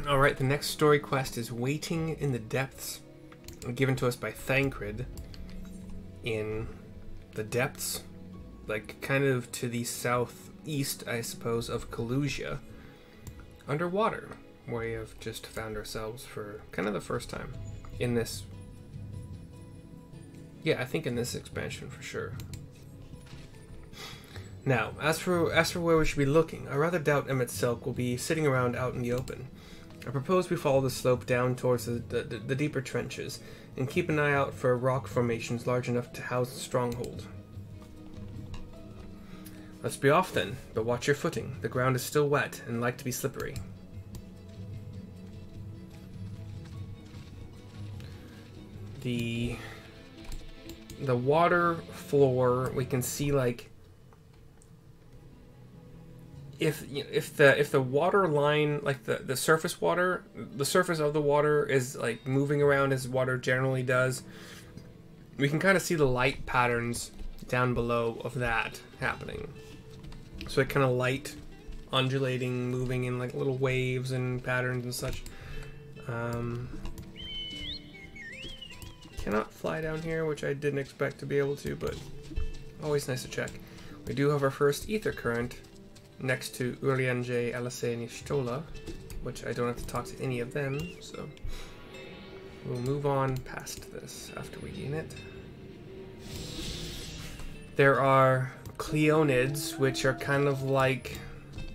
Alright, the next story quest is Waiting in the Depths, given to us by Thancred. In the depths, like kind of to the southeast, I suppose, of Kalusia. Underwater, where we have just found ourselves for kind of the first time in this. Yeah, I think in this expansion for sure. Now, as for where we should be looking, I rather doubt Emmett Silk will be sitting around out in the open. I propose we follow the slope down towards the deeper trenches, and keep an eye out for rock formations large enough to house the stronghold. Let's be off then, but watch your footing. The ground is still wet and like to be slippery. The water floor, we can see like if the water line, like the surface water, the surface of the water is like moving around as water generally does, we can kind of see the light patterns down below of that happening. So it kind of light undulating, moving in like little waves and patterns and such. Cannot fly down here, which I didn't expect to be able to, but always nice to check. We do have our first ether current next to Urianger, Alasei, and Ishtola, which I don't have to talk to any of them, so we'll move on past this after we gain it. There are Cleonids, which are kind of like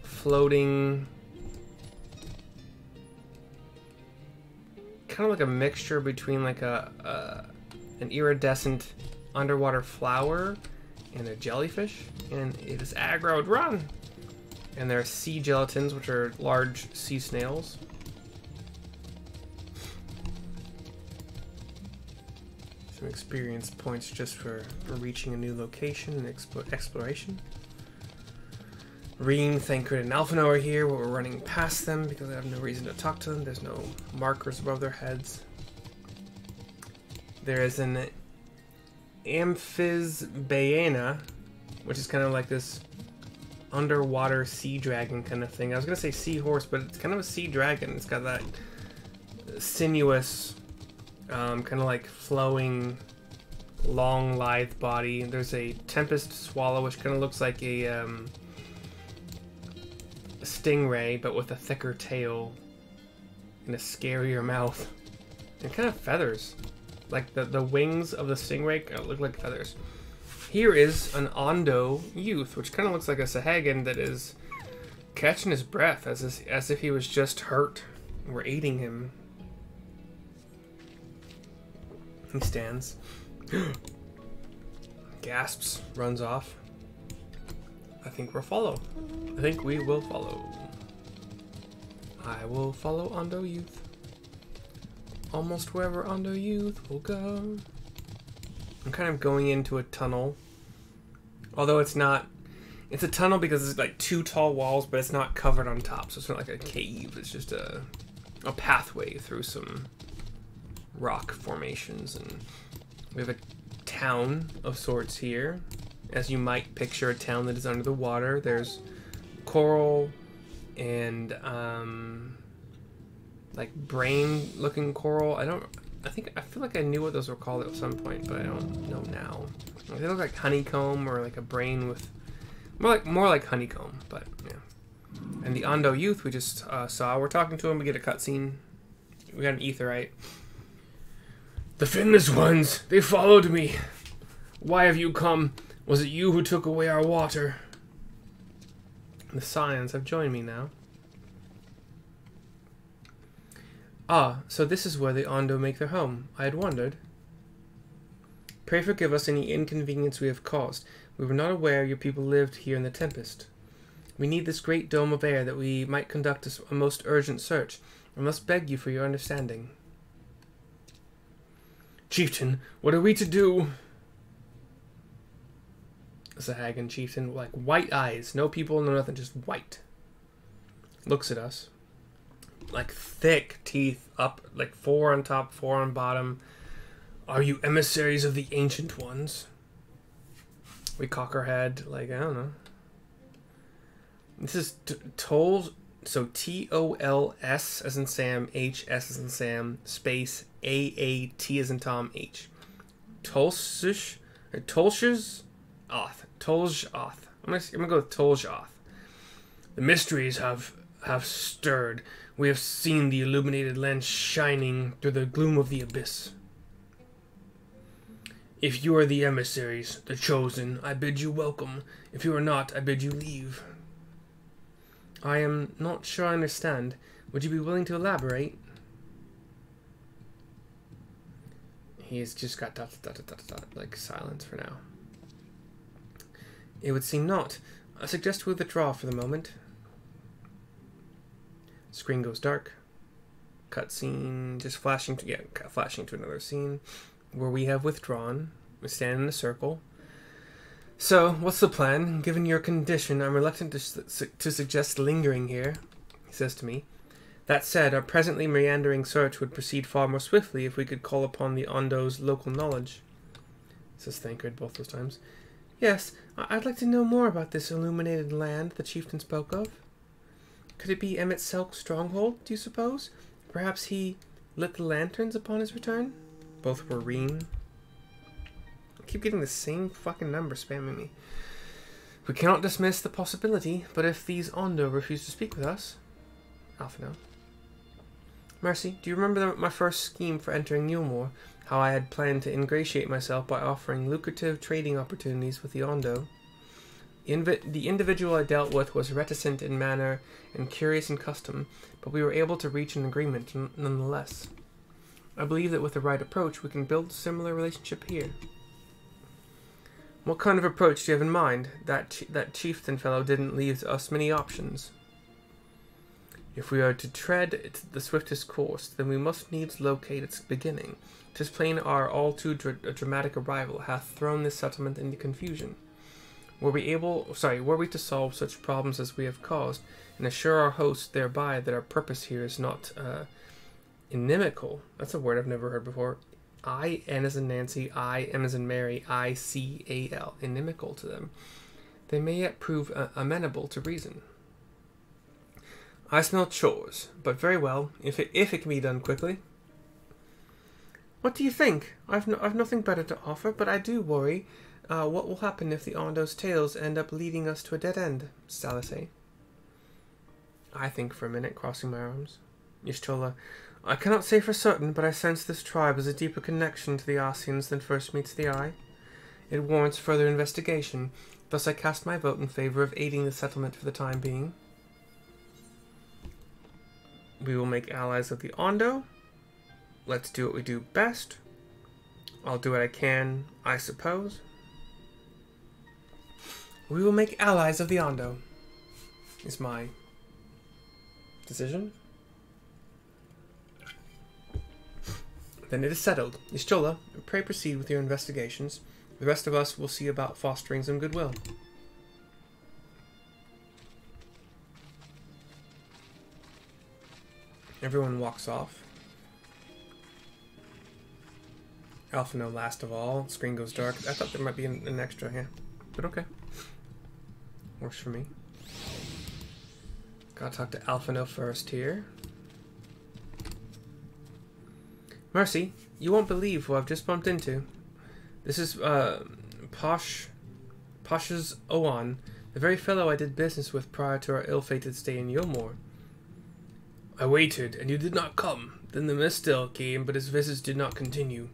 floating, kind of like a mixture between like an iridescent underwater flower and a jellyfish, and it is aggroed. Run! And there are sea gelatins, which are large sea snails. Some experience points just for reaching a new location and exploration. Reen, Thancred, and Alphino are here, but we're running past them because I have no reason to talk to them. There's no markers above their heads. There is an Amphisbaena, which is kind of like this underwater sea dragon kind of thing. I was going to say seahorse, but it's kind of a sea dragon. It's got that sinuous, kind of like flowing, long, lithe body. There's a Tempest Swallow, which kind of looks like a stingray, but with a thicker tail and a scarier mouth. And kind of feathers. Like the wings of the stingray look like feathers. Here is an Ondo youth, which kind of looks like a Sahagin that is catching his breath as if he was just hurt. We're aiding him. He stands. Gasps, runs off. I think we'll follow. I think we will follow. I will follow Ondo youth. Almost wherever Ondo youth will go. I'm kind of going into a tunnel. Although it's not... It's a tunnel because it's like two tall walls, but it's not covered on top. So it's not like a cave. It's just a pathway through some rock formations. And we have a town of sorts here. As you might picture a town that is under the water. There's coral and like brain-looking coral. I feel like I knew what those were called at some point, but I don't know now. They look like honeycomb or like a brain with more like honeycomb, but yeah. And the Ondo youth we just saw. We're talking to him. We get a cutscene. We got an aetheryte. The finless ones, they followed me. Why have you come? Was it you who took away our water? The Scions have joined me now. Ah, so this is where the Ondo make their home. I had wondered. Pray forgive us any inconvenience we have caused. We were not aware your people lived here in the Tempest. We need this great dome of air that we might conduct a most urgent search. I must beg you for your understanding. Chieftain, what are we to do? Sahagin chieftain, like white eyes. No people, no nothing, just white. Looks at us. Like thick teeth up, like 4 on top, 4 on bottom. Are you emissaries of the Ancient Ones? We cock our head, like, I don't know. This is So TOLS as in Sam, HS as in Sam, space AAT as in Tom, H. Tolshish, or Tolshish Oth. Tolshoth. I'm gonna go with Tolshoth. The mysteries have stirred. We have seen the illuminated land shining through the gloom of the abyss. If you are the emissaries, the chosen, I bid you welcome. If you are not, I bid you leave. I am not sure I understand. Would you be willing to elaborate? He's just got like silence for now. It would seem not. I suggest we withdraw for the moment. Screen goes dark. Cutscene, just flashing to another scene where we have withdrawn. We stand in a circle. So, what's the plan? Given your condition, I'm reluctant to suggest lingering here, he says to me. That said, our presently meandering search would proceed far more swiftly if we could call upon the Ondo's local knowledge. Says Thancred both those times. Yes, I'd like to know more about this illuminated land the chieftain spoke of. Could it be Emmett Selk's stronghold, do you suppose? Perhaps he lit the lanterns upon his return? Both were Reen. I keep getting the same fucking number spamming me. We cannot dismiss the possibility, but if these Ondo refuse to speak with us... Alphinaud. Mercy, do you remember my first scheme for entering Newmore? How I had planned to ingratiate myself by offering lucrative trading opportunities with the Ondo? The individual I dealt with was reticent in manner and curious in custom, but we were able to reach an agreement nonetheless. I believe that with the right approach, we can build a similar relationship here. What kind of approach do you have in mind? That chieftain fellow didn't leave us many options. If we are to tread the swiftest course, then we must needs locate its beginning. 'Tis plain our all too dramatic arrival hath thrown this settlement into confusion. Were we to solve such problems as we have caused, and assure our host thereby that our purpose here is not inimical. That's a word I've never heard before. I-N as in Nancy, I-M as in Mary, I-C-A-L, inimical to them. They may yet prove amenable to reason. I smell chores, but very well, if it can be done quickly. What do you think? I've nothing better to offer, but I do worry what will happen if the Ondo's tales end up leading us to a dead end, Salisay. I think for a minute, crossing my arms. Y'shtola, I cannot say for certain, but I sense this tribe has a deeper connection to the Ossians than first meets the eye. It warrants further investigation, thus I cast my vote in favor of aiding the settlement for the time being. We will make allies of the Ondo. Let's do what we do best. I'll do what I can, I suppose. We will make allies of the Ondo, is my decision. Then it is settled. Y'shtola, pray proceed with your investigations. The rest of us will see about fostering some goodwill. Everyone walks off. Alphinaud last of all. Screen goes dark. I thought there might be an extra, yeah. But okay. Works for me. Gotta talk to Alphinaud first here. Mercy, you won't believe who I've just bumped into. This is, Pasha's Owan, the very fellow I did business with prior to our ill-fated stay in Yomor. I waited, and you did not come. Then the Mistel came, but his visits did not continue.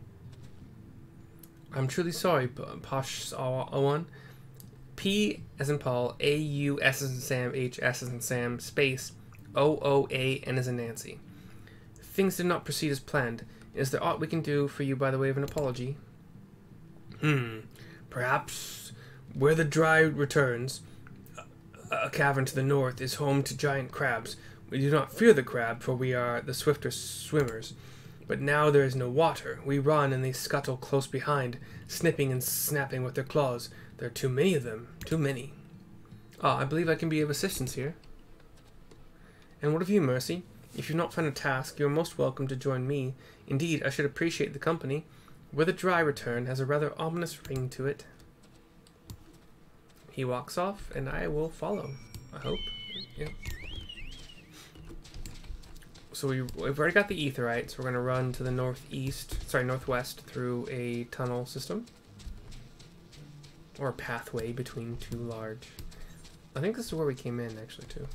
I'm truly sorry, Pasha's Owan. P as in Paul, A-U-S as in Sam, H-S as in Sam, space, O-O-A-N as in Nancy. Things did not proceed as planned. Is there aught we can do for you by the way of an apology? Perhaps where the dry returns, a cavern to the north, is home to giant crabs. We do not fear the crab, for we are the swifter swimmers. But now there is no water. We run, and they scuttle close behind, snipping and snapping with their claws. There are too many of them. Too many. I believe I can be of assistance here. And what of you, Mercy? If you've not found a task, you are most welcome to join me. Indeed, I should appreciate the company. Where the dry return has a rather ominous ring to it. He walks off, and I will follow. I hope. Yep. So we've already got the aetheryte, so we're gonna run to the northwest through a tunnel system. Or a pathway between two large. I think this is where we came in, actually, too.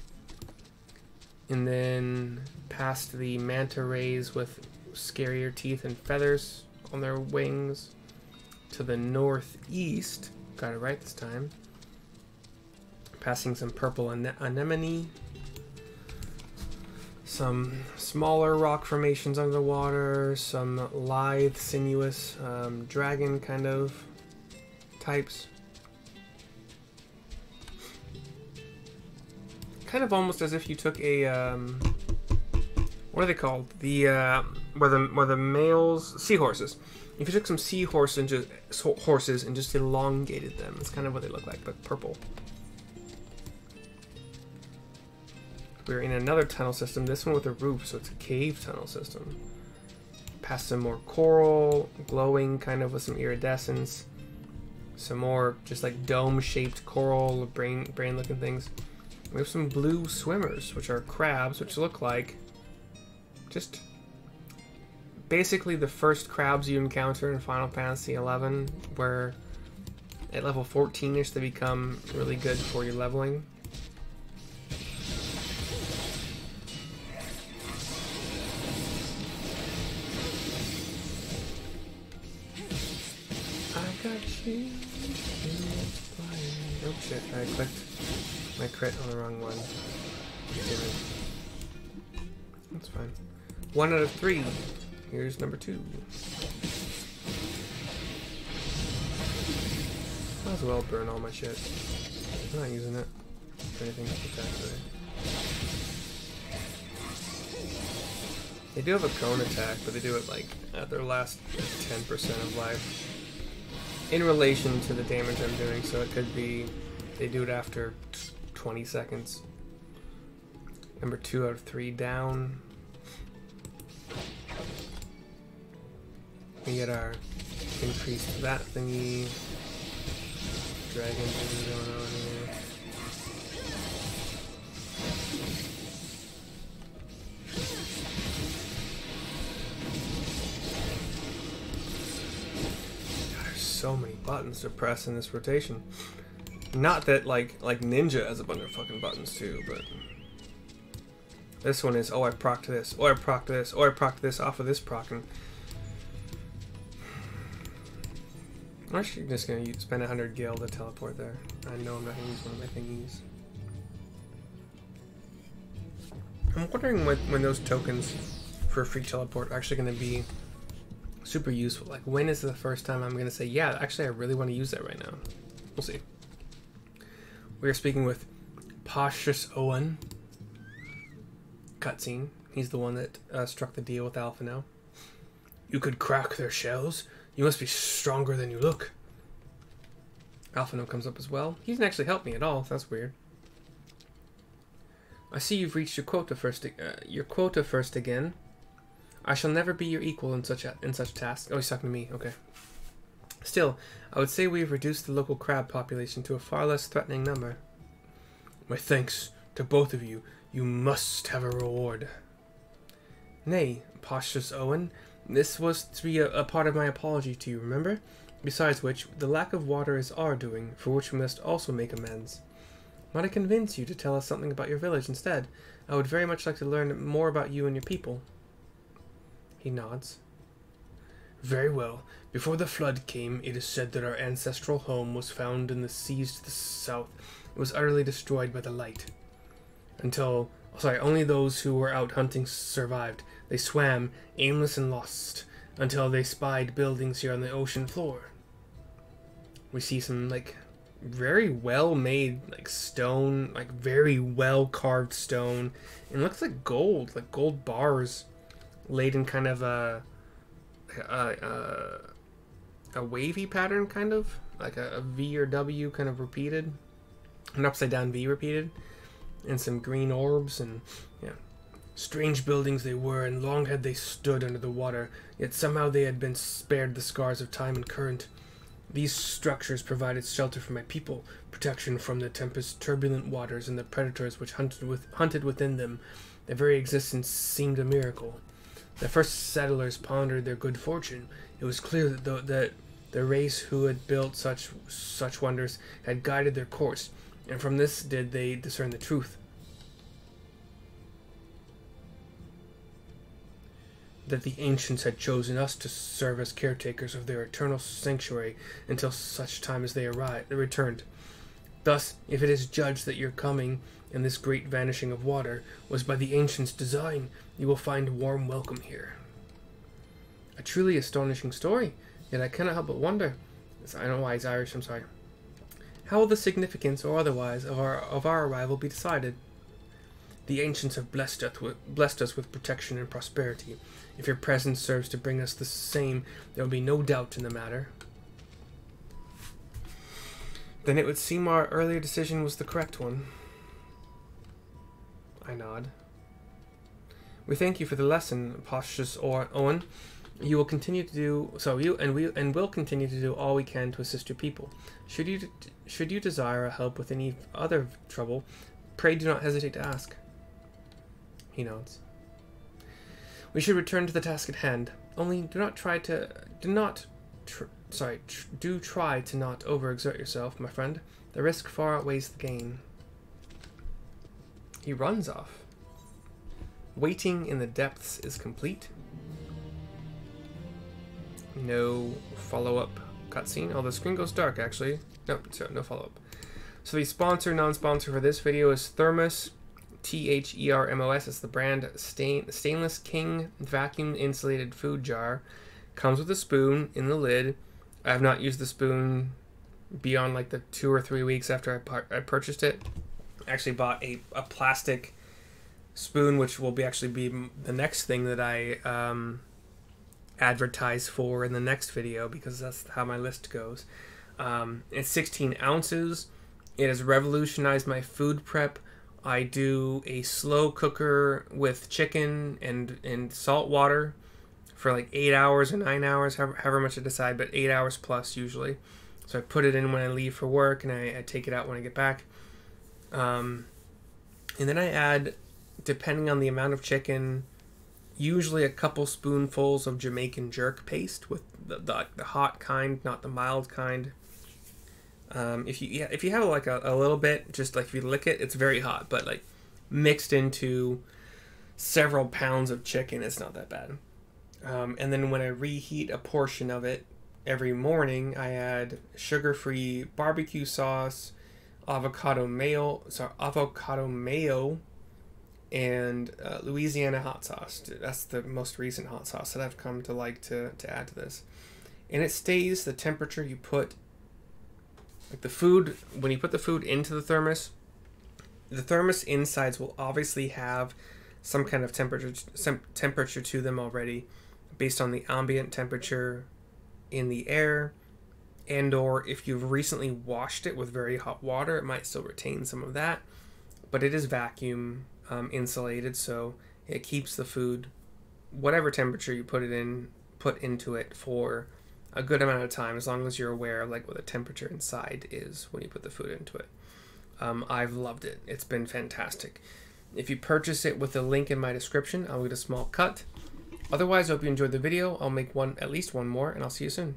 And then past the manta rays with scarier teeth and feathers on their wings. To the northeast. Got it right this time. Passing some purple anemone. Some smaller rock formations under the water. Some lithe, sinuous dragon kind of types. Kind of almost as if you took a what are they called? The where the males, seahorses. If you took some seahorses and just elongated them, that's kind of what they look like, but purple. We're in another tunnel system. This one with a roof, so it's a cave tunnel system. Past some more coral, glowing, kind of with some iridescence. Some more just like dome-shaped coral, brain-looking things. We have some blue swimmers, which are crabs, which look like just basically the first crabs you encounter in Final Fantasy XI, where at level 14-ish they become really good for your leveling. I got you. Oh shit, I clicked my crit on the wrong one. Damn it. That's fine. 1 out of 3. Here's number 2. Might as well burn all my shit. I'm not using it for anything spectacular. They do have a cone attack, but they do it like at their last 10% of life. In relation to the damage I'm doing, so it could be they do it after 20 seconds. Number 2 out of 3 down. We get our increase to that thingy. Dragon thing going on here. God, there's so many buttons to press in this rotation. Not that like Ninja has a bunch of fucking buttons too, but this one is, oh I proc this, oh I proc this, oh I proc this off of this procking. I'm actually just gonna spend 100 gil to teleport there. I know I'm not gonna use one of my thingies. I'm wondering when those tokens for a free teleport are actually gonna be super useful. Like when is the first time I'm gonna say, yeah, actually I really want to use that right now. We'll see. We are speaking with Pashus Owen. Cutscene. He's the one that struck the deal with Alpha now. You could crack their shells. You must be stronger than you look. Alphino comes up as well. He didn't actually help me at all. So that's weird. I see you've reached your quota first again. I shall never be your equal in such tasks. Oh, he's talking to me. Okay. Still, I would say we have reduced the local crab population to a far less threatening number. My thanks to both of you. You must have a reward. Nay, Pashus Owen. This was to be a part of my apology to you, remember? Besides which, the lack of water is our doing, for which we must also make amends. Might I convince you to tell us something about your village instead? I would very much like to learn more about you and your people. He nods. Very well. Before the flood came, it is said that our ancestral home was found in the seas to the south. It was utterly destroyed by the light. Only those who were out hunting survived. They swam, aimless and lost, until they spied buildings here on the ocean floor. We see some, like, very well-made, like, stone, like, very well-carved stone. And it looks like gold bars laid in kind of a wavy pattern, kind of. Like a V or W kind of repeated. An upside-down V repeated. And some green orbs, and, yeah. Strange buildings they were, and long had they stood under the water, yet somehow they had been spared the scars of time and current. These structures provided shelter for my people, protection from the tempest's turbulent waters and the predators which hunted within them. Their very existence seemed a miracle. The first settlers pondered their good fortune. It was clear that the race who had built such wonders had guided their course, and from this did they discern the truth. That the ancients had chosen us to serve as caretakers of their eternal sanctuary until such time as they returned. Thus, if it is judged that your coming and this great vanishing of water was by the ancients' design, you will find warm welcome here. A truly astonishing story, yet I cannot help but wonder. I don't know why he's Irish, I'm sorry. How will the significance, or otherwise, of our arrival be decided? The ancients have blessed us with protection and prosperity. If your presence serves to bring us the same, there will be no doubt in the matter. Then it would seem our earlier decision was the correct one. I nod. We thank you for the lesson, Posthumus Owen. You will continue to do so. Will continue to do all we can to assist your people. Should you desire help with any other trouble, pray do not hesitate to ask. He nods. We should return to the task at hand. Only do try to not overexert yourself, my friend. The risk far outweighs the gain. He runs off. Waiting in the depths is complete. No follow-up cutscene. Oh, the screen goes dark, actually. No follow-up. So the sponsor, non-sponsor for this video is Thermos. THERMOS is the brand. Stainless King vacuum insulated food jar. Comes with a spoon in the lid. I have not used the spoon beyond like the 2 or 3 weeks after I purchased it. I actually bought a plastic spoon, which will be the next thing that I advertise for in the next video, because that's how my list goes. It's 16 ounces. It has revolutionized my food prep. I do a slow cooker with chicken and salt water for like 8 hours or 9 hours, however much I decide, but 8 hours plus usually. So I put it in when I leave for work, and I take it out when I get back. And then I add, depending on the amount of chicken, usually a couple spoonfuls of Jamaican jerk paste, with the hot kind, not the mild kind. If you have like a little bit, just like if you lick it, it's very hot, but like mixed into several pounds of chicken, it's not that bad. And then when I reheat a portion of it every morning, I add sugar-free barbecue sauce, avocado mayo, and Louisiana hot sauce. That's the most recent hot sauce that I've come to like to add to this. And it stays the temperature you put, like the food, when you put the food into the thermos insides will obviously have some kind of temperature to them already, based on the ambient temperature in the air, and or if you've recently washed it with very hot water, it might still retain some of that, but it is vacuum insulated, so it keeps the food, whatever temperature you put into it for a good amount of time, as long as you're aware of like what the temperature inside is when you put the food into it. I've loved it. It's been fantastic. If you purchase it with the link in my description, I'll get a small cut. Otherwise, I hope you enjoyed the video. I'll make at least one more, and I'll see you soon.